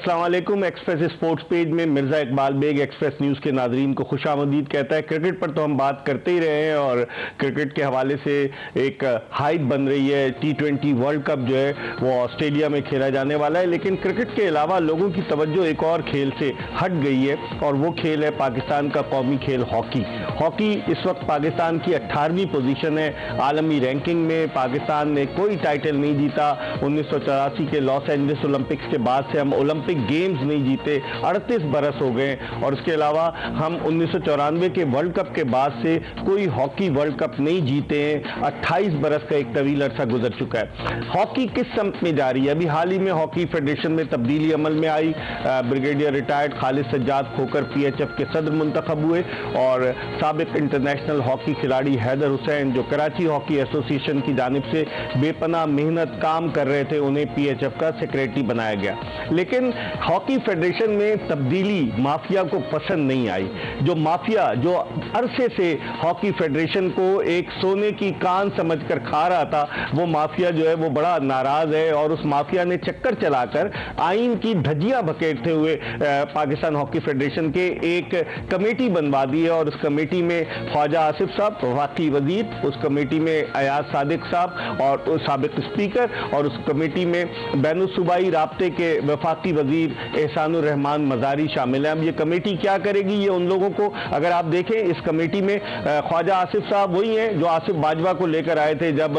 अस्सलाम वालेकुम। Express sports page में मिर्जा इकबाल बेग एक्सप्रेस न्यूज़ के नाजरीन को खुशामदीद कहता है। क्रिकेट पर तो हम बात करते ही रहे हैं और क्रिकेट के हवाले से एक हाइप बन रही है। T20 वर्ल्ड कप जो है वो ऑस्ट्रेलिया में खेला जाने वाला है, लेकिन क्रिकेट के अलावा लोगों की तवज्जो एक और खेल से हट गई है और वो खेल है पाकिस्तान का कौमी खेल हॉकी। हॉकी इस वक्त पाकिस्तान की 18वीं पोजीशन है आलमी रैंकिंग में। पाकिस्तान ने कोई टाइटल नहीं जीता 1984 के लॉस एंजलिस ओलंपिक्स के बाद से। हम ओलंपिक गेम्स नहीं जीते, 38 बरस हो गए। और इसके अलावा हम 1994 के वर्ल्ड कप के बाद से कोई हॉकी वर्ल्ड कप नहीं जीते हैं। 28 बरस का एक तवील अरसा गुजर चुका है। हॉकी किस समत में जा रही है? अभी हाल ही में हॉकी फेडरेशन में तब्दीली अमल में आई। ब्रिगेडियर रिटायर्ड खालिद सज्जाद खोकर PHF के सदर मुंतखब हुए और साबिक इंटरनेशनल हॉकी खिलाड़ी हैदर हुसैन, जो कराची हॉकी एसोसिएशन की जानिब से बेपनाह मेहनत काम कर रहे थे, उन्हें PHF का सेक्रेटरी बनाया गया। लेकिन हॉकी फेडरेशन में तब्दीली माफिया को पसंद नहीं आई। जो माफिया जो अरसे से हॉकी फेडरेशन को एक सोने की कान समझकर खा रहा था, वो माफिया जो है वो बड़ा नाराज है और उस माफिया ने चक्कर चलाकर आइन की धज्जियां बखेरते हुए पाकिस्तान हॉकी फेडरेशन के एक कमेटी बनवा दी है। और उस कमेटी में ख्वाजा आसिफ साहब वफाकी वजीर, उस कमेटी में अयाज सादिक साहब और साबिक स्पीकर, और उस कमेटी में बैनुसूबाई राब्ते के वफाकी वजीर एहसानुर रहमान मजारी शामिल हैं। अब ये कमेटी क्या करेगी, ये उन लोगों को, अगर आप देखें इस कमेटी में ख्वाजा आसिफ साहब वही हैं जो आसिफ बाजवा को लेकर आए थे जब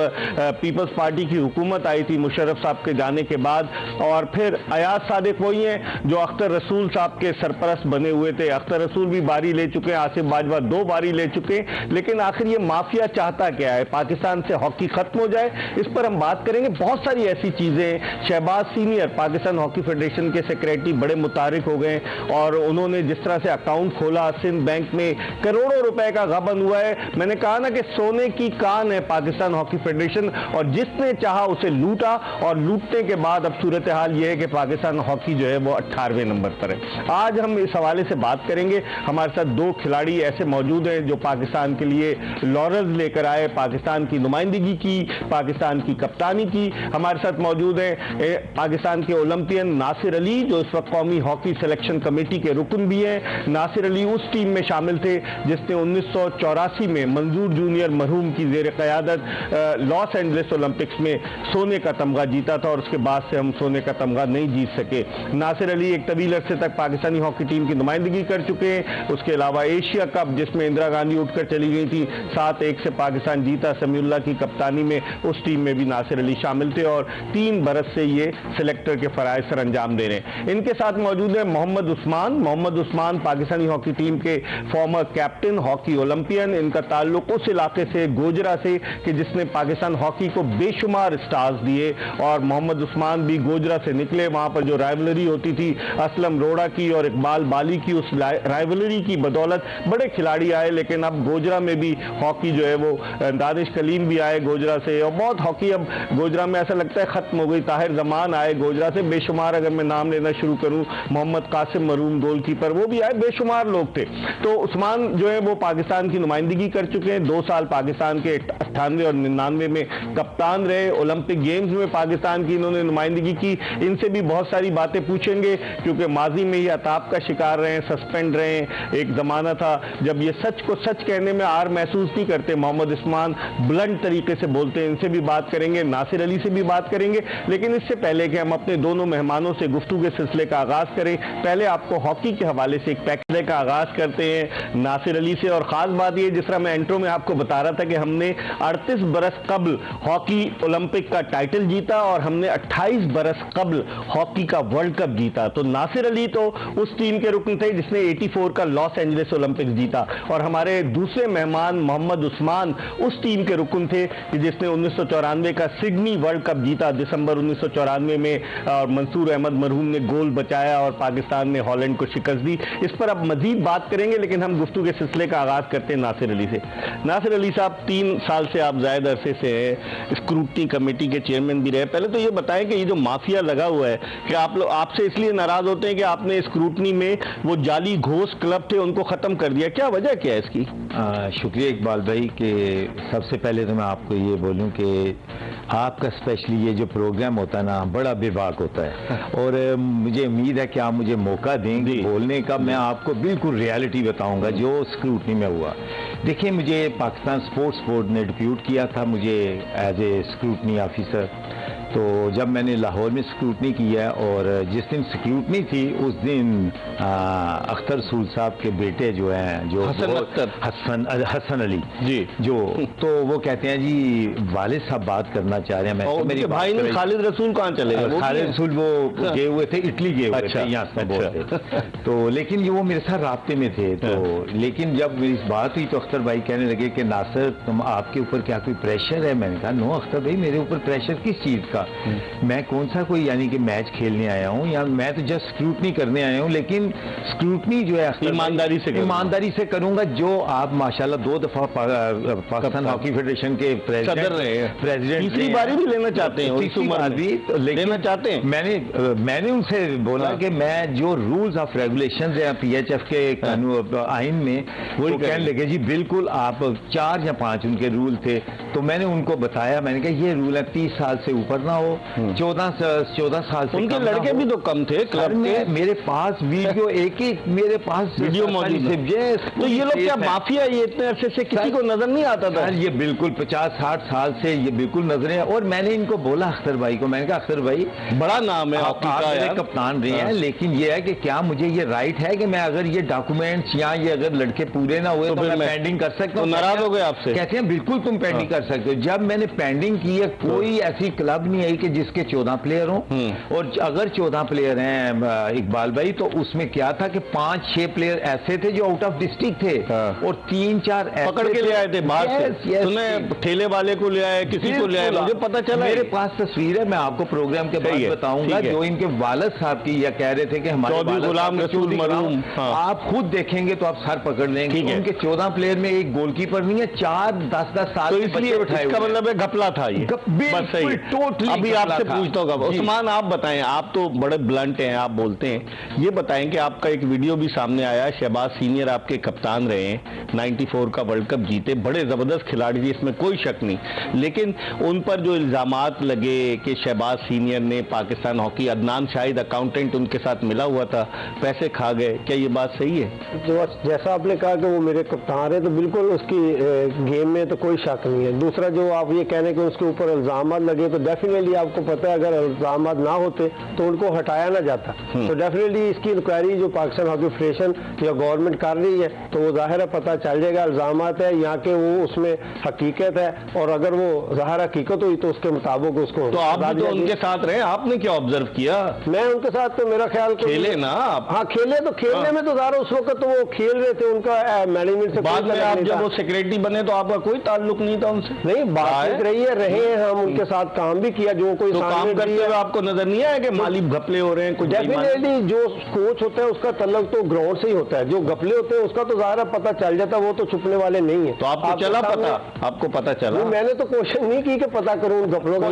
पीपल्स पार्टी की हुकूमत आई थी मुशर्रफ साहब के जाने के बाद, और फिर अयाज सादिक वही हैं जो अख्तर रसूल साहब के सरपरस्त बने हुए थे। अख्तर रसूल भी बारी ले चुके हैं, आसिफ बाजवा 2 बारी ले चुके हैं। लेकिन आखिर ये माफिया चाहता क्या है? पाकिस्तान से हॉकी खत्म हो जाए, इस पर हम बात करेंगे। बहुत सारी ऐसी चीजें, Shahbaz senior Pakistan hockey federation के सेक्रेटरी बड़े मुतारिक हो गए और उन्होंने जिस तरह से अकाउंट खोला सिंध बैंक में, करोड़ों रुपए का गबन हुआ है। मैंने कहा ना कि सोने की कान है पाकिस्तान हॉकी फेडरेशन, और जिसने चाहा उसे लूटा, और लूटने के बाद अब सूरत हाल यह है कि पाकिस्तान हॉकी जो है वो 18वें नंबर पर है। आज हम इस हवाले से बात करेंगे। हमारे साथ 2 खिलाड़ी ऐसे मौजूद हैं जो पाकिस्तान के लिए लॉरेल्स लेकर आए, पाकिस्तान की नुमाइंदगी की, पाकिस्तान की कप्तानी की। हमारे साथ मौजूद हैं पाकिस्तान के ओलंपियन नासिर अली, जो इस वक्त कौमी हॉकी सिलेक्शन कमेटी के रुकन भी हैं। नासिर अली उस टीम में शामिल थे जिसने 1984 में मंजूर जूनियर मरहूम की जेर क़यादत लॉस एंजलिस ओलंपिक्स में सोने का तमगा जीता था, और उसके बाद से हम सोने का तमगा नहीं जीत सके। नासिर अली एक तवील अरसे तक पाकिस्तानी हॉकी टीम की नुमाइंदगी कर चुके हैं। उसके अलावा एशिया कप, जिसमें इंदिरा गांधी उठकर चली गई थी, 7-1 से पाकिस्तान जीता समीउल्लाह की कप्तानी में, उस टीम में भी नासिर अली शामिल थे और 3 बरस से ये सिलेक्टर के फराइज सर अंजाम दे रहे हैं। इनके साथ मौजूद है मोहम्मद उस्मान। मोहम्मद उस्मान पाकिस्तानी हॉकी टीम के फॉर्मर कैप्टन, हॉकी ओलंपियन। इनका ताल्लुक उस इलाके से, गोजरा से, कि जिसने पाकिस्तान हॉकी को बेशुमार स्टार्स दिए, और मोहम्मद उस्मान भी गोजरा से निकले। वहां पर जो राइवलरी होती थी असलम रोड़ा की और इकबाल बाली की, उस राइवलरी की बदौलत बड़े खिलाड़ी आए। लेकिन अब गोजरा में भी हॉकी जो है वो, दानिश कलीम भी आए गोजरा से, और बहुत हॉकी अब गोजरा में ऐसा लगता है खत्म हो गई। ताहिर जमान आए गोजरा से, बेशुमार अगर मैं नाम लेना शुरू करूं, मोहम्मद कासिम मरूम गोलकीपर, वो भी आए, बेशुमार लोग थे। तो उस्मान जो है वो पाकिस्तान की नुमाइंदगी कर चुके हैं। 2 साल पाकिस्तान के 98 और 99 में कप्तान रहे। ओलंपिक गेम्स में पाकिस्तान की इन्होंने नुमाइंदगी की। इनसे भी बहुत सारी बातें पूछेंगे क्योंकि माजी में ही अताब का शिकार रहे, सस्पेंड रहे। एक जमाना था जब ये सच को सच कहने में आर महसूस नहीं करते। मोहम्मद उस्मान ब्लंट तरीके से बोलते हैं। इनसे भी बात करेंगे, नासिर अली से भी बात करेंगे। लेकिन इससे पहले कि हम अपने दोनों मेहमानों से गुफ्तगू के सिलसिले का आगाज करें, पहले आपको हॉकी के हवाले से एक पैकेज का आगाज करते हैं नासिर अली से। और खास बात यह, जिस तरह मैं इंट्रो में आपको बता रहा था कि हमने 38 बरस कबल हॉकी ओलंपिक का टाइटल जीता और हमने 28 बरस कबल हॉकी का वर्ल्ड कप जीता। तो नासिर अली तो उस टीम के रुकन थे जिसने 84 का लॉस एंजलिस ओलंपिक्स जीता, और हमारे दूसरे मेहमान मोहम्मद उस्मान उस टीम के रुकन थे जिसने 1994 का सिडनी वर्ल्ड कप जीता दिसंबर 1994 में, और मंसूर अहमद मरहूम ने गोल बचाया और पाकिस्तान ने हॉलैंड को शिकस्त दी। इस पर अब मजीद बात करेंगे, लेकिन हम गुफ्तगू के सिलसिले का आगाज करते हैं नासिर अली से। नासिर अली साहब, 3 साल से आप जायद अरसे से हैं, स्क्रूटनी कमेटी के चेयरमैन भी रहे। पहले तो ये बताएं कि ये जो माफिया लगा हुआ है, कि आप लोग आपसे इसलिए नाराज होते हैं कि आपने स्क्रूटनी में वो जाली घोष क्लब थे उनको खत्म कर दिया, क्या वजह क्या है इसकी? शुक्रिया इकबाल भाई कि सबसे पहले तो मैं आपको ये बोलूं कि आपका स्पेशली ये जो प्रोग्राम होता है ना, बड़ा बेबाक होता है और मुझे उम्मीद है कि आप मुझे मौका देंगे बोलने का। मैं आपको बिल्कुल रियलिटी बताऊंगा जो स्क्रूटनी में हुआ। देखिए, मुझे पाकिस्तान स्पोर्ट्स बोर्ड ने डिप्यूट किया था मुझे एज ए स्क्रूटनी ऑफिसर। तो जब मैंने लाहौर में स्क्रूटनी किया और जिस दिन स्क्रूटनी थी उस दिन अख्तर रसूल साहब के बेटे जो हैं, जो हसन अली जी, जो तो वो कहते हैं जी वालिद साहब बात करना चाह रहे हैं। मैं मेरे भाई ने खालिद रसूल कहाँ चले गए? खालिद रसूल वो गए हुए थे, इटली गए हुए थे, यहाँ से बोलते। तो लेकिन वो मेरे साथ राब्ते में थे। तो लेकिन जब मेरी बात हुई तो अख्तर भाई कहने लगे कि नासिर तुम आपके ऊपर क्या कोई प्रेशर है? मैंने कहा नो अख्तर भाई, मेरे ऊपर प्रेशर किस चीज़ का? मैं कौन सा कोई यानी कि मैच खेलने आया हूँ या मैं तो जस्ट स्क्रूटनी करने आया हूँ। लेकिन स्क्रूटनी जो है ईमानदारी से करूंगा। जो आप माशाल्लाह 2 दफा पाकिस्तान हॉकी फेडरेशन के प्रेसिडेंट तीसरी बारी भी लेना चाहते हैं, तीसरी बार भी लेना चाहते हैं। मैंने उनसे बोला कि मैं जो रूल्स ऑफ रेगुलेशन है PHF के आइन में वो कहने लगे जी बिल्कुल आप 4 या 5 उनके रूल थे। तो मैंने उनको बताया, मैंने कहा ये रूल है 30 साल से ऊपर ना हो, 14 साल से उनके लड़के भी तो कम थे क्लब में। मेरे पास वीडियो एक मेरे पास वीडियो मौजूद है। तो ये लोग क्या माफिया, ये इतने अरसे से किसी को नजर नहीं आता था? ये बिल्कुल 50-60 साल से ये बिल्कुल नजर है। और मैंने इनको बोला अख्तर भाई को, मैंने कहा अख्तर भाई बड़ा नाम है हॉकी का यार, कप्तान रहे हैं, लेकिन ये है कि क्या मुझे ये राइट है कि मैं अगर ये डॉक्यूमेंट्स या ये अगर लड़के पूरे ना हुए तो मैं पेंडिंग कर सकता हूँ? नाराज हो गए आपसे? कहते हैं बिल्कुल तुम पेंडिंग कर सकते हो। जब मैंने पेंडिंग की है कोई ऐसी क्लब नहीं आई कि जिसके 14 प्लेयर हों। और अगर 14 प्लेयर हैं इकबाल भाई, तो उसमें क्या था कि 5-6 प्लेयर ऐसे थे जो आउट ऑफ डिस्ट्रिक्ट थे और 3-4 पकड़ के ले आए थे बाहर से। तुमने ठेले वाले को ले आए, किसी को ले आए, मुझे पता चला। मेरे पास तस्वीर है, मैं आपको प्रोग्राम के बाद बताऊंगा, जो इनके वालिद साहब की या कह रहे थे कि हमारे गुलाम रसूल मरहूम। आप खुद देखेंगे तो आप सर पकड़ लेंगे। उनके 14 प्लेयर में एक गोलकीपर नहीं है, 4-10 साल के बच्चे बिठाए। इसका मतलब है घपला था ये। बस सही। अभी आपसे पूछता हूँ उस्मान, आप बताएं, आप तो बड़े ब्लंट हैं, आप बोलते हैं, ये बताएं कि आपका एक वीडियो भी सामने आया है, शहबाज सीनियर आपके कप्तान रहे हैं, 94 का वर्ल्ड कप जीते, बड़े जबरदस्त खिलाड़ी थे, इसमें कोई शक नहीं। लेकिन उन पर जो इल्जामात लगे कि शहबाज सीनियर ने पाकिस्तान हॉकी, अदनान शाहिद अकाउंटेंट उनके साथ मिला हुआ था, पैसे खा गए, क्या ये बात सही है? जो जैसा आपने कहा कि वो मेरे कप्तान है, तो बिल्कुल उसकी गेम में तो कोई शक नहीं है। दूसरा जो आप ये कह रहे हैं कि उसके ऊपर इल्जामात लगे, तो डेफिनेटली आपको पता है अगर इल्जामात ना होते तो उनको हटाया ना जाता। तो डेफिनेटली इसकी इंक्वायरी जो पाकिस्तान हॉकी फेडरेशन या गवर्नमेंट कर रही है, तो वो जाहिर है पता चल जाएगा इल्जामात है यहाँ के, वो उसमें हकीकत है, और अगर वो जाहिर हकीकत हुई तो उसके मुताबिक उसको। तो आप भी तो उनके साथ रहे, आपने क्या ऑब्जर्व किया? मैं उनके साथ, तो मेरा ख्याल खेले ना आप? हाँ खेले, तो खेलने में तो ज़ाहिर उस वक्त तो वो खेल रहे थे, उनका मैनेजमेंट से बाद में आप जब वो सेक्रेटरी बने तो आपका कोई ताल्लुक नहीं था उनसे? नहीं, बात रही है, रहे हैं हम, उनके साथ काम भी किया। जो कोई काम करते हुए आपको नजर नहीं आया कि माली घपले हो रहे हैं? कुछ डेफिनेटली जो कोच होता है उसका तल्लक तो ग्राउंड से ही होता है, जो घपले होते हैं उसका तो ज़ाहिर पता चल जाता है, वो तो छुपने वाले नहीं है। तो आपको चला पता? आपको पता चला? मैंने तो कोशिश नहीं की कि पता करूं उन घपलों का।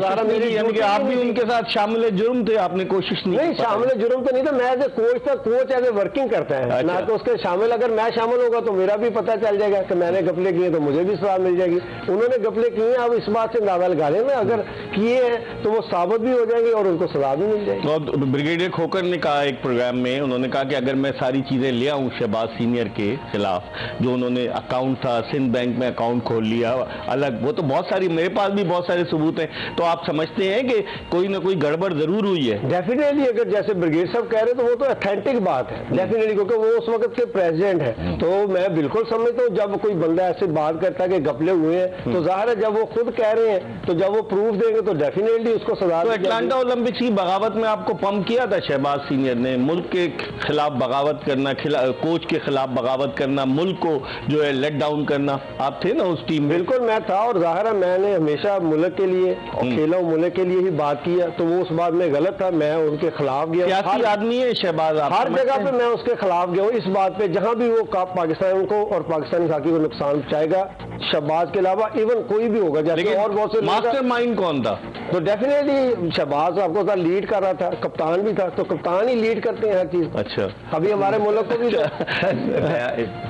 यानी कि आप भी उनके साथ शामिल जुर्म थे, आपने कोशिश नहीं? शामिल जुर्म तो नहीं था, मैं एज ए कोच था, कोच एज ए वर्किंग करता है ना, तो उसके शामिल अगर मैं शामिल होगा तो मेरा भी पता चल जाएगा कि मैंने घपले किए, तो मुझे भी सजा मिल जाएगी। उन्होंने घपले किए, अब इस बात से अंदाजा लगा रहे हैं, अगर किए हैं तो वो साबित भी हो जाएंगे और उनको सजा भी मिल जाएगी। तो ब्रिगेडियर खोकर ने कहा एक प्रोग्राम में, उन्होंने कहा कि अगर मैं सारी चीजें ले आऊं शहबाज सीनियर के खिलाफ, जो उन्होंने अकाउंट था सिंध बैंक में अकाउंट खोल लिया अलग, वो तो बहुत सारी, मेरे पास भी बहुत सारे सबूत हैं, तो आप समझते हैं कि कोई ना कोई गड़बड़ जरूर हुई है? डेफिनेटली, अगर जैसे ब्रिगेड साहब कह रहे तो वो तो ऑथेंटिक बात है डेफिनेटली, क्योंकि वो उस वक्त के प्रेसिडेंट है। तो मैं बिल्कुल समझता हूँ जब कोई बंदा ऐसे बात करता है कि घपले हुए हैं, तो जाहिर है जब वो खुद कह रहे हैं तो जब वो प्रूफ देंगे तो डेफिनेटली उसको सजा। तो अटलांटा ओलंपिक्स की बगावत में आपको पंप किया था शहबाज सीनियर ने, मुल्क के खिलाफ बगावत करना, कोच के खिलाफ बगावत करना, मुल्क को जो है लेट डाउन करना, आप थे ना उस टीम में? बिल्कुल मैं था, और जाहिर है मैंने हमेशा मुल्क के लिए खेला, मुल्क के लिए ही बात किया, तो वो उस बात में गलत था, मैं उनके खिलाफ गया। सियासी आदमी है शहबाज, हर जगह पे मैं उसके खिलाफ गया हूँ इस बात पे, जहाँ भी वो पाकिस्तान को और पाकिस्तानी हॉकी को नुकसान पहुंचाएगा, शहबाज के अलावा इवन कोई भी होगा, जैसे और बहुत से मास्टरमाइंड कौन था? तो तो डेफिनेटली शहबाज आपको था लीड कर रहा था, कप्तान भी था, तो कप्तान ही लीड करते हैं हर चीज। अच्छा, अभी हमारे मुल्क को भी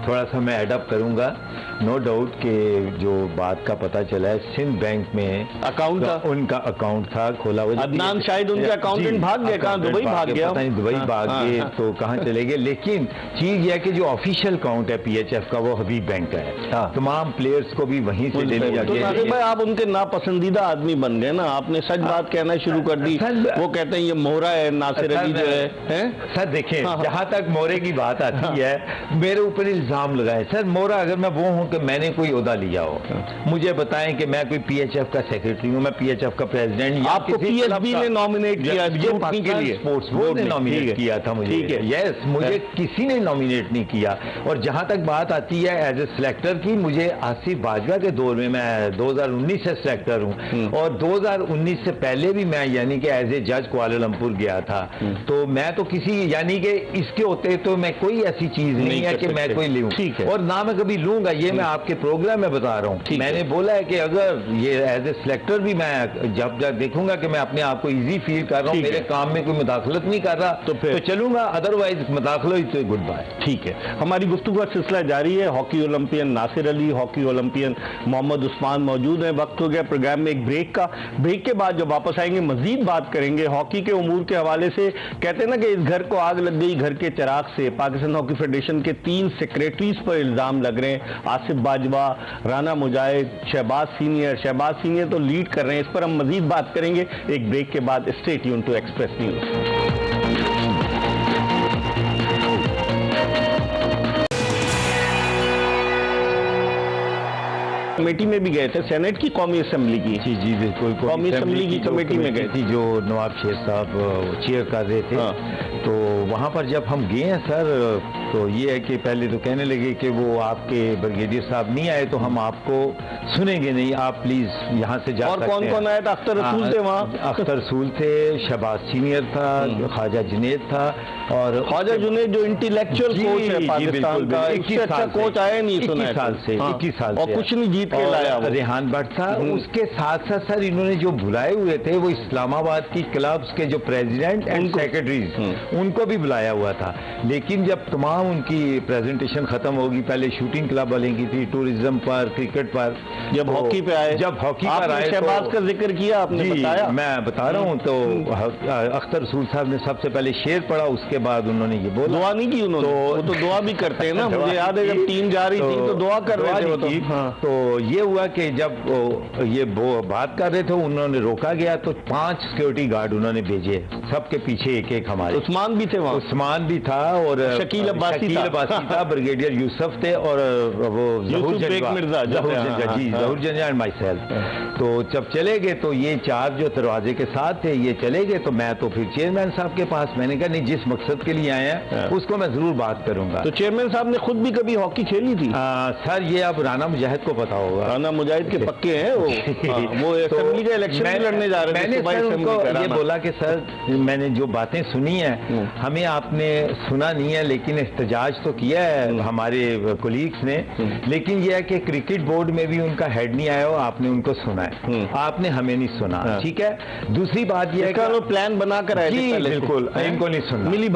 थोड़ा सा मैं एडअप करूंगा। नो डाउट कि जो बात का पता चला है, सिंध बैंक में अकाउंट था, उनका अकाउंट था खोला हुआ। अदनान शायद उनके अकाउंटेंट भाग गए, कहाँ दुबई भाग गया, पता नहीं दुबई भाग गए तो कहाँ चले गए। लेकिन चीज यह कि जो ऑफिशियल अकाउंट है पीएचएफ का वो हबीब बैंक का है। तमाम प्लेयर्स को भी वहीं से ले लिया गया। तो भाई आप उनके नापसंदीदा आदमी बन गए ना, आपने सच बात कहना शुरू कर दी। वो कहते हैं ये मोहरा है नासिर अली जो है। सर देखें, जहां तक मोहरे की बात आती है, मेरे ऊपर इल्जाम लगाए। सर मोहरा अगर मैं वो हूं कि मैंने कोई ओहदा लिया हो, मुझे बताएं कि मैं कोई पीएचएफ का सेक्रेटरी हूं, मैं पीएचएफ का प्रेसिडेंट, आपको पीएसबी ने नॉमिनेट किया के लिए, स्पोर्ट्स बोर्ड ने नॉमिनेट किया था मुझे। ठीक है, यस, मुझे किसी ने नॉमिनेट नहीं किया। और जहां तक बात आती है एज ए सिलेक्टर की, मुझे आसिफ बाजवा के दौर में, मैं 2019 से सिलेक्टर हूं और 2019 से पहले भी मैं यानी कि एज ए जज कुआलालंपुर गया था। तो मैं तो किसी यानी कि इसके होते तो मैं कोई ऐसी चीज नहीं है कि मैं कोई लूं, और ना मैं कभी लूंगा। ये मैं आपके प्रोग्राम में बता रहा हूं। मैंने बोला है कि अगर ये एज ए सिलेक्टर भी मैं जब देखूंगा कि मैं अपने आप को इजी फील कर रहा हूं, मेरे काम में कोई मुदाखलत नहीं कर रहा, तो चलूंगा, अदरवाइज मुदाखलत तो गुड बाय। ठीक है, हमारी गुफ्तगू का सिलसिला जारी है। Hockey Olympian Nasir Ali, hockey Olympian Mohammad Usman मौजूद हैं। वक्त हो गया प्रोग्राम में एक ब्रेक का। ब्रेक के बाद जब वापस आएंगे मजीद बात करेंगे हॉकी के उमूर के हवाले से। कहते हैं ना कि इस घर को आग लग गई घर के चिराग से। पाकिस्तान हॉकी फेडरेशन के 3 सेक्रेटरीज पर इल्जाम लग रहे हैं, आसिफ बाजवा, राना मुजाहिद, शहबाज सीनियर तो लीड कर रहे हैं। इस पर हम मजीद बात करेंगे एक ब्रेक के बाद। Stay tune to Express News. Committee में भी गए थे, सेनेट की कौमी असेंबली की। जी बिल्कुल, कौमी असेंबली की कमेटी में गए थी जो नवाब शेर साहब चेयर कर रहे थे। तो वहाँ पर जब हम गए हैं सर, तो ये है कि पहले तो कहने लगे कि वो आपके ब्रिगेडियर साहब नहीं आए तो हम आपको सुनेंगे नहीं, आप प्लीज यहाँ से जा सकते हैं। और कौन आया था? अख्तर रसूल थे वहाँ। अख्तर रसूल थे, शहबाज सीनियर था, ख्वाजा जुनैद था, और ख्वाजा जुनैद जो इंटेलेक्चुअल कोच है पाकिस्तान का, इससे अच्छा कोच आया नहीं सुना 21 साल से, 21 साल और कुछ नहीं जीत के लाया। रेहान भट्ट था। उसके साथ साथ सर इन्होंने जो बुलाए हुए थे वो इस्लामाबाद की क्लब्स के जो प्रेसिडेंट एंड सेक्रेटरीज, उनको भी बुलाया हुआ था। लेकिन जब तमाम उनकी प्रेजेंटेशन खत्म होगी, पहले शूटिंग क्लब वाले की थी, टूरिज्म पर, क्रिकेट पर, जब हॉकी पे आए, जब हॉकी पर आए, शहबाज का जिक्र किया आपने, बताया, मैं बता रहा हूँ। तो अख्तर रसूल साहब ने सबसे पहले शेर पढ़ा, उसके बाद उन्होंने ये बोला, दुआ नहीं की उन्होंने, वो तो दुआ भी करते हैं ना। मुझे याद है जब टीम जा रही थी तो दुआ कर रहे थे। तो ये हुआ कि जब ये बात कर रहे थे, उन्होंने रोका गया तो 5 सिक्योरिटी गार्ड उन्होंने भेजे, सबके पीछे एक वाले। उस्मान भी थे वहाँ, उस्मान भी था, और शकील अब्बासी था, ब्रिगेडियर यूसुफ थे, और वो जहूर जंजा एंड माई सेल्फ। तो जब चले गए तो ये 4 जो दरवाजे के साथ थे ये चले गए, तो मैं तो फिर चेयरमैन साहब के पास, मैंने कहा नहीं, जिस मकसद के लिए आए हैं उसको मैं जरूर बात करूंगा। तो चेयरमैन साहब ने खुद भी कभी हॉकी खेली थी? सर ये अब राना मुजाहिद को पता होगा, राना मुजाहिद के पक्के हैं वो असेंबली का इलेक्शन भी लड़ने जा रहे थे। मैंने उनको ये बोला कि सर मैंने जो बातें सुनी है, हमें आपने सुना नहीं है, लेकिन एहतजाज तो किया है हमारे कोलीग्स ने, लेकिन यह है कि क्रिकेट बोर्ड में भी उनका हेड नहीं आया हो, आपने उनको सुना है, आपने हमें नहीं सुना। ठीक है, दूसरी बात यह है कि प्लान बना कर आए थे, बिल्कुल इनको नहीं सुना, मिली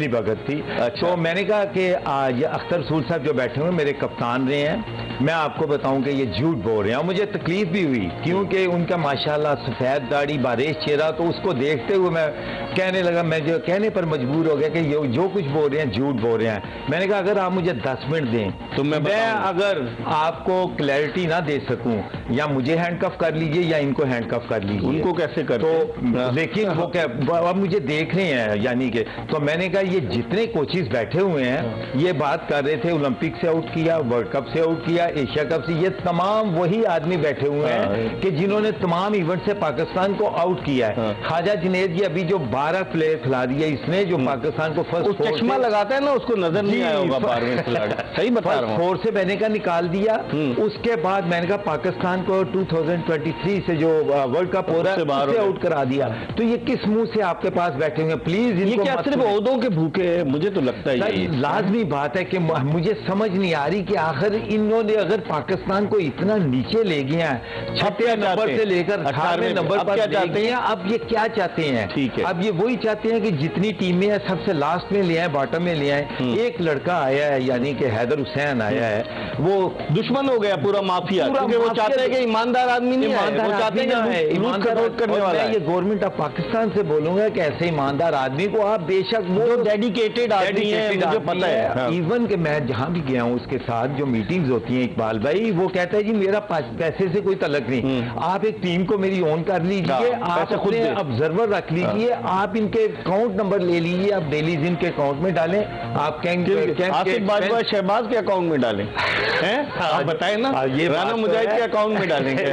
भगत थी। तो मैंने कहा कि आज अख्तर रसूल साहब जो बैठे हुए मेरे कप्तान रहे हैं, मैं आपको बताऊं कि ये झूठ बोल रहे हैं, और मुझे तकलीफ भी हुई क्योंकि उनका माशाल्लाह सफेद दाढ़ी, बारिश चेहरा, तो उसको देखते हुए मैं कहने लगा, मैं जो कहने पर मजबूर हो गया कि ये जो कुछ बोल रहे हैं झूठ बोल रहे हैं। मैंने कहा अगर आप मुझे 10 मिनट दें तो मैं अगर आपको क्लैरिटी ना दे सकूं, या मुझे हैंडकफ कर लीजिए या इनको हैंडकफ कर लीजिए। उनको कैसे कर? तो लेकिन वो क्या, अब मुझे देख रहे हैं यानी कि, तो मैंने कहा ये जितने कोचेस बैठे हुए हैं ये बात कर रहे थे, ओलंपिक से आउट किया, वर्ल्ड कप से आउट किया, एशिया कप से, ये तमाम वही आदमी बैठे हुए हैं कि जिन्होंने तमाम इवेंट से पाकिस्तान को आउट किया है। ख्वाजा जुनैद जी अभी जो बात 12 प्लेयर खिला दिया इसने जो पाकिस्तान को फर्स्ट चश्मा लगाता है ना, उसको नजर नहीं आया होगा 12वें खिलाड़ी। सही बता रहा हूँ। 4 से मैंने कहा निकाल दिया। उसके बाद मैंने कहा पाकिस्तान को 2023 से जो वर्ल्ड कप हो रहा है उससे आउट करा दिया। तो ये किस मुंह से आपके पास बैठे हुए? प्लीज ये क्या सिर्फ ओहदों के भूखे है? मुझे तो लगता है लाजमी बात है कि मुझे समझ नहीं आ रही कि आखिर इन्होंने अगर पाकिस्तान को इतना नीचे ले गया है 6 नंबर से लेकर 18वें नंबर पर क्या चाहते हैं? अब ये क्या चाहते हैं? ठीक है, अब ये वही चाहते हैं कि जितनी टीमें हैं सबसे लास्ट में ले आए, बॉटम में ले आए। एक लड़का आया है यानी कि हैदर हुसैन आया है, वो दुश्मन हो गया पूरा माफिया, क्योंकि वो चाहते हैं कि ईमानदार आदमी नहीं है, वो चाहते हैं कि ईमानदार करने वाला है। ये गवर्नमेंट ऑफ पाकिस्तान से बोलूंगा कि ऐसे ईमानदार आदमी को आप बेशक वो डेडिकेटेड आदमी है, मुझे पता है। इवन कि मैं जहां भी गया हूं उसके साथ जो मीटिंग्स होती हैं इकबाल भाई, वो कहता है जी मेरा पैसे से कोई तल्लुक नहीं, आप एक टीम को मेरी ओन कर लीजिए, आप खुद ऑब्जर्वर रख लीजिए, आप इनके अकाउंट नंबर ले लीजिए, आप डेली इनके अकाउंट में डालें, आप आसिफ बाजवा शहबाज के अकाउंट में डालें, आप बताएं ना, ये राना मुजाहिद के अकाउंट में डालेंगे।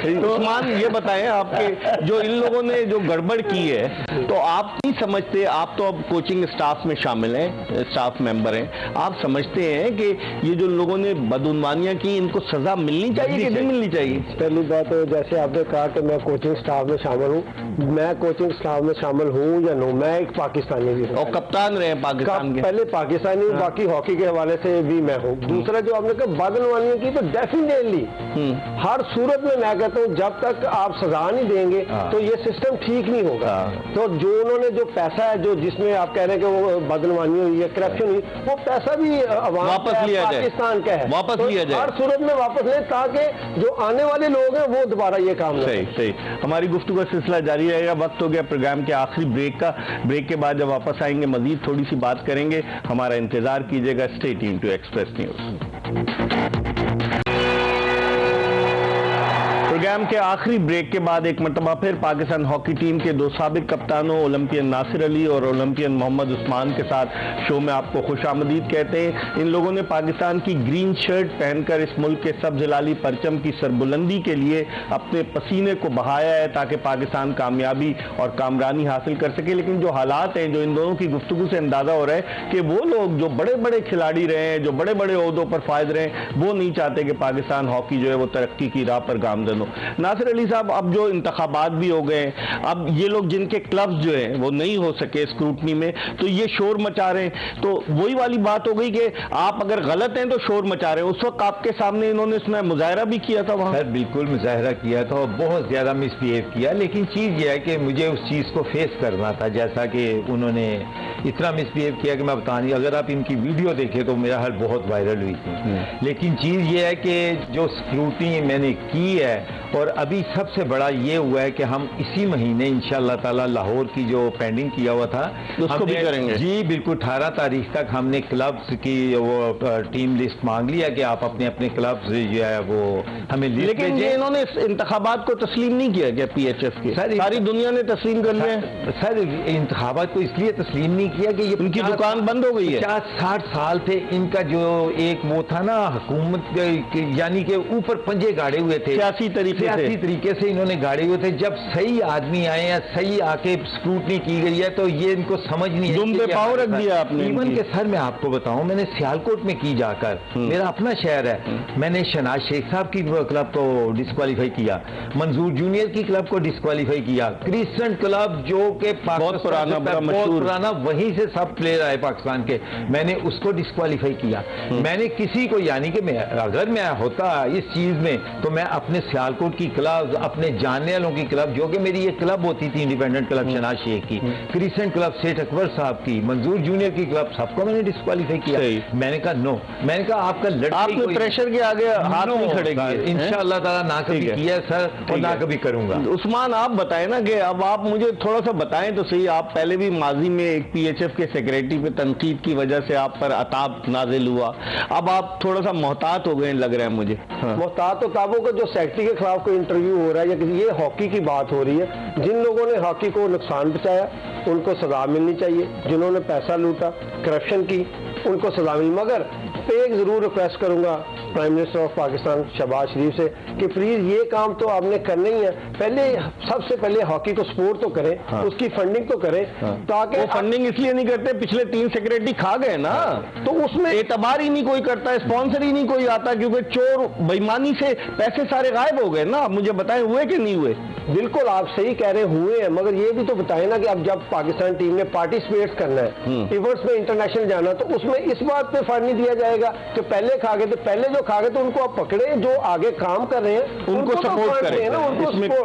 तो उस्मान ये बताएं, आपके जो इन लोगों ने जो गड़बड़ की है, तो आप नहीं समझते, आप तो अब कोचिंग स्टाफ में शामिल हैं, स्टाफ मेंबर हैं, आप समझते हैं कि ये जो लोगों ने बदउनवानियां की इनको सजा मिलनी चाहिए कि नहीं मिलनी चाहिए? पहली बात तो जैसे आपने कहा कि मैं कोचिंग स्टाफ में शामिल हूँ, मैं कोचिंग स्टाफ में शामिल हूँ या नहीं, मैं एक पाकिस्तानी भी हूँ और कप्तान रहे पाकिस्तान के, पहले पाकिस्तानी, बाकी हॉकी के हवाले से भी मैं हूँ। दूसरा जो आपने कहा बदउनवानियों की, तो डेफिनेटली हर सूरत में मैं कहता हूँ जब तक आप सजा नहीं देंगे तो ये सिस्टम ठीक नहीं होगा। तो जो उन्होंने जो पैसा है, जो जिसमें आप कह रहे हैं कि वो बदनवानी हुई है, करप्शन हुई, वो पैसा भी वापस लिया जाए, पाकिस्तान का है, वापस लिया जाए, हर सूरत में वापस ले, ताकि जो आने वाले लोग हैं वो दोबारा ये काम सही सही। हमारी गुफ्तगू का सिलसिला जारी रहेगा। वक्त हो गया प्रोग्राम के आखिरी ब्रेक का। ब्रेक के बाद जब वापस आएंगे मजीद थोड़ी सी बात करेंगे, हमारा इंतजार कीजिएगा। Stay tuned to Express News. Program के आखिरी ब्रेक के बाद एक मरतबा फिर पाकिस्तान हॉकी टीम के 2 साबिक कप्तानों ओलंपियन नासिर अली और ओलंपियन मोहम्मद उस्मान के साथ शो में आपको खुशामदीद कहते हैं। इन लोगों ने पाकिस्तान की ग्रीन शर्ट पहनकर इस मुल्क के सब्ज लाली परचम की सरबुलंदी के लिए अपने पसीने को बहाया है ताकि पाकिस्तान कामयाबी और कामरानी हासिल कर सके। लेकिन जो हालात हैं, जो इन दोनों की गुफ्तगू से अंदाजा हो रहा है कि वो लोग जो बड़े बड़े खिलाड़ी रहे हैं, जो बड़े बड़े ओहदों पर फायद रहे हैं, वो नहीं चाहते कि पाकिस्तान हॉकी जो है वो तरक्की की राह पर गामजन हो। नासिर अली साहब, अब जो इंतखाबात भी हो गए, अब ये लोग जिनके क्लब्स जो है वो नहीं हो सके स्क्रूटनी में, तो ये शोर मचा रहे हैं। तो वही वाली बात हो गई कि आप अगर गलत हैं तो शोर मचा रहे हैं। उस वक्त आपके सामने इन्होंने इसमें मुजाहरा भी किया था वहां। सर बिल्कुल मुजाहरा किया था और बहुत ज्यादा मिसबिहेव किया, लेकिन चीज ये है कि मुझे उस चीज को फेस करना था। जैसा कि उन्होंने इतना मिसबिहेव किया कि मैं बता नहीं, अगर आप इनकी वीडियो देखें तो मेरा हाल बहुत वायरल हुई थी। लेकिन चीज ये है कि जो स्क्रूटनी मैंने की है, और अभी सबसे बड़ा ये हुआ है कि हम इसी महीने इंशाअल्लाह ताला लाहौर की जो पेंडिंग किया हुआ था उसको भी करेंगे। जी बिल्कुल, 18 तारीख तक हमने क्लब्स की वो टीम लिस्ट मांग लिया कि आप अपने अपने क्लब्स जो है वो हमें लिस्ट। लेकिन ये इन्होंने इंतखाबात को तस्लीम नहीं किया क्या पीएचएफ के? सर सारी दुनिया ने तस्लीम कर लिया। सर इंतखाबात को इसलिए तस्लीम नहीं किया कि ये उनकी दुकान बंद हो गई है। 50-60 साल थे इनका जो एक वो था ना हुकूमत, यानी कि ऊपर पंजे गाड़े हुए थे, सियासी तरीके से इन्होंने गाड़े हुए थे। जब सही आदमी आए हैं, सही आके स्क्रूटनी की गई है, तो ये इनको समझ नहीं है। दुम पे पाँव रख दिया आपने। इवन के सर मैं आपको बताऊं, मैंने सियालकोट में की जाकर, मेरा अपना शहर है, मैंने शहनाज शेख साहब की क्लब को डिस्क्वालीफाई किया, मंजूर जूनियर की क्लब को डिस्क्वालीफाई किया, क्रिसेंट क्लब जो के बहुत पुराना वहीं से सब प्लेयर आए पाकिस्तान के, मैंने उसको डिस्क्वालीफाई किया। मैंने किसी को, यानी कि मैं अगर मैं होता इस चीज में तो मैं अपने सियालकोट की क्लब, अपने जानने वालों की क्लब, जो कि मेरी ये क्लब होती थी इंडिपेंडेंट क्लब शहनाज शेख की, क्रिसेंट क्लब सेठ अकबर साहब की, मंजूर जूनियर की क्लब, सबको मैंने डिस्क्वालीफाई किया। मैंने कहा नो, मैंने कहा आपका आपने प्रेशर के आगे हाथ नहीं खड़े किए। इंशाअल्लाह ताला ना कभी किया सर और ना कभी करूंगा। उस्मान आप बताएं ना, कि अब आप मुझे थोड़ा सा बताएं तो सही। आप पहले भी माजी में एक पीएचएफ के सेक्रेटरी पे तनकीद की वजह से आप पर अताब नाजिल हुआ, अब आप थोड़ा सा मोहतात हो गए लग रहा है मुझे। मोहतात तो ताबों को जो सेक्रेटरी के खिलाफ कोई इंटरव्यू हो रहा है, या ये हॉकी की बात हो रही है, जिन लोगों ने हॉकी को नुकसान पहुंचाया उनको सजा मिलनी चाहिए, जिन्होंने पैसा लूटा, करप्शन की, उनको सजा मिली। मगर एक ज़रूर रिक्वेस्ट करूँगा prime minister of Pakistan Shehbaz Sharif से कि प्लीज़ ये काम तो आपने करना ही है, पहले सबसे पहले हॉकी को सपोर्ट तो करें, उसकी फंडिंग तो करें, ताकि वो फंडिंग इसलिए नहीं करते, पिछले 3 सेक्रेटरी खा गए ना, तो उसमें एतबार ही नहीं कोई करता, स्पॉन्सर ही नहीं कोई आता, क्योंकि चोर बेईमानी से पैसे सारे गायब हो गए ना। आप मुझे बताएं हुए कि नहीं हुए? बिल्कुल आप सही कह रहे हुए हैं, मगर ये भी तो बताएं ना कि अब जब पाकिस्तान टीम ने पार्टिसिपेट करना है, इवेंट्स में इंटरनेशनल जाना, तो उसमें इस बात पे फंड नहीं दिया जाएगा कि पहले खा गए, तो पहले जो खा गए तो उनको आप पकड़े, जो आगे काम कर रहे हैं उनको सपोर्ट करें ना,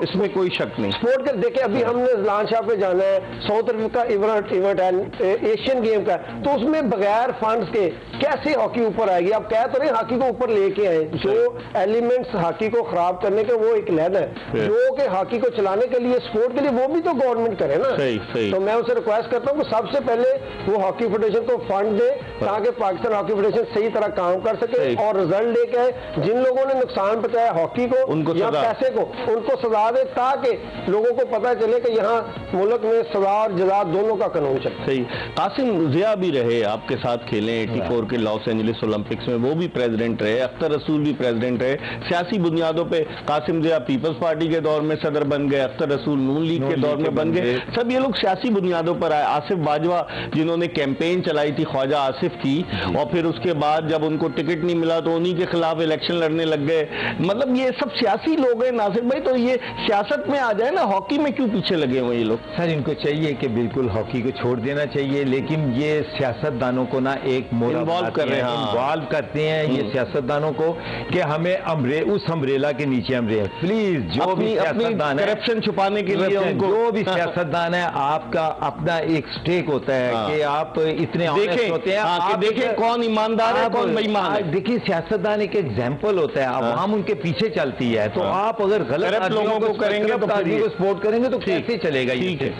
इसमें कोई शक नहीं, सपोर्ट कर। देखिए अभी हमने लांचा पे जाना है, साउथ अफ्रीका इवेंट है एशियन गेम का, तो उसमें बगैर फंड्स के कैसे हॉकी ऊपर आएगी? आप कह तो रहे हॉकी को ऊपर लेके आए, जो एलिमेंट्स हॉकी को खराब करने के वो एक लहद है, जो कि हॉकी को चलाने के लिए स्पोर्ट के लिए वो भी तो गवर्नमेंट करे ना। सही। तो मैं उसे रिक्वेस्ट करता हूँ कि सबसे पहले वो हॉकी फेडरेशन को फंड दे, ताकि पाकिस्तान हॉकी फेडरेशन सही तरह काम कर सके और रिजल्ट लेके आए। जिन लोगों ने नुकसान पहुंचाया हॉकी को उनको या पैसे को, उनको सजा दे, ताकि लोगों को पता चले कि यहाँ मुल्क में सजा और जजा दोनों का कानून चले। सही। कासिम जिया भी रहे आपके साथ, खेले 84 के लॉस एंजलिस ओलंपिक्स में, वो भी प्रेसिडेंट रहे, अख्तर रसूल भी प्रेसिडेंट रहे। सियासी बुनियादों पे कासिम जिया पीपल्स पार्टी के दौर में सदर बन गए, अख्तर रसूल नून लीग के दौर में बन गए। सब ये लोग सियासी बुनियादों पर आए। आसिफ बाजवा जिन्होंने कैंपेन चलाई थी ख्वाजा आसिफ की, और फिर उसके बाद जब उनको टिकट नहीं मिला तो उन्हीं के खिलाफ इलेक्शन लड़ने लग गए। मतलब ये सब सियासी लोग हैं नासिर भाई, तो ये सियासत में आ जाए ना, हॉकी में क्यों पीछे लगे हुए ये लोग? सर इनको चाहिए कि बिल्कुल हॉकी को छोड़ देना चाहिए, लेकिन ये सियासतदानों को ना एक इन्वॉल्व कर रहे हैं, इन्वॉल्व करते हैं ये सियासतदानों को कि हमें उस अम्ब्रेला के नीचे हम रहे। प्लीज जो भी सियासतदान है, करप्शन छुपाने के लिए उनको, जो भी सियासतदान है, आपका अपना एक स्टेक होता है कि आप इतने ऑनेस्ट होते हैं, देखें कौन ईमानदार है कौन बेईमान है। देखिए सियासतदान एक एग्जाम्पल होता है, आवाम उनके पीछे चलती है, तो आप अगर गलत लोगों को करेंगे तो आदमी को सपोर्ट करेंगे तो कैसे चलेगा?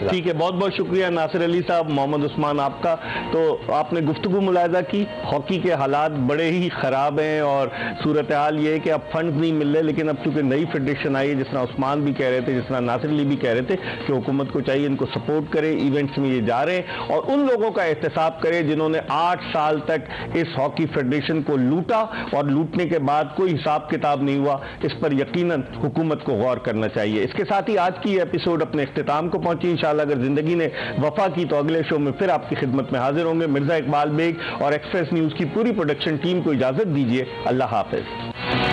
ठीक है, बहुत बहुत शुक्रिया नासिर अली साहब, मोहम्मद उस्मान आपका। तो आपने गुफ्तगू मुलाहिजा की, हॉकी के हालात बड़े ही खराब हैं और सूरत हाल ये है कि अब फंड नहीं मिल रहे, लेकिन अब चूंकि नई फेडरेशन आई है, जिस तरह उस्मान भी कह रहे थे, जिस तरह नासिर अली भी कह रहे थे कि हुकूमत को चाहिए इनको सपोर्ट करे, इवेंट्स में ये जा रहे हैं, और उन लोगों का एहतसाब करे जिन्होंने 8 साल तक इस हॉकी फेडरेशन को लूटा और लूटने के बाद कोई हिसाब किताब नहीं हुआ। इस पर यकीनन हुकूमत को गौर करना चाहिए। इसके साथ ही आज की एपिसोड अपने इख्तिताम को पहुंची। इंशाअल्लाह अगर जिंदगी ने वफा की तो अगले शो में फिर आपकी खिदमत में हाजिर होंगे। मिर्जा इकबाल बेग और एक्सप्रेस न्यूज की पूरी प्रोडक्शन टीम को इजाजत दीजिए। अल्लाह हाफिज।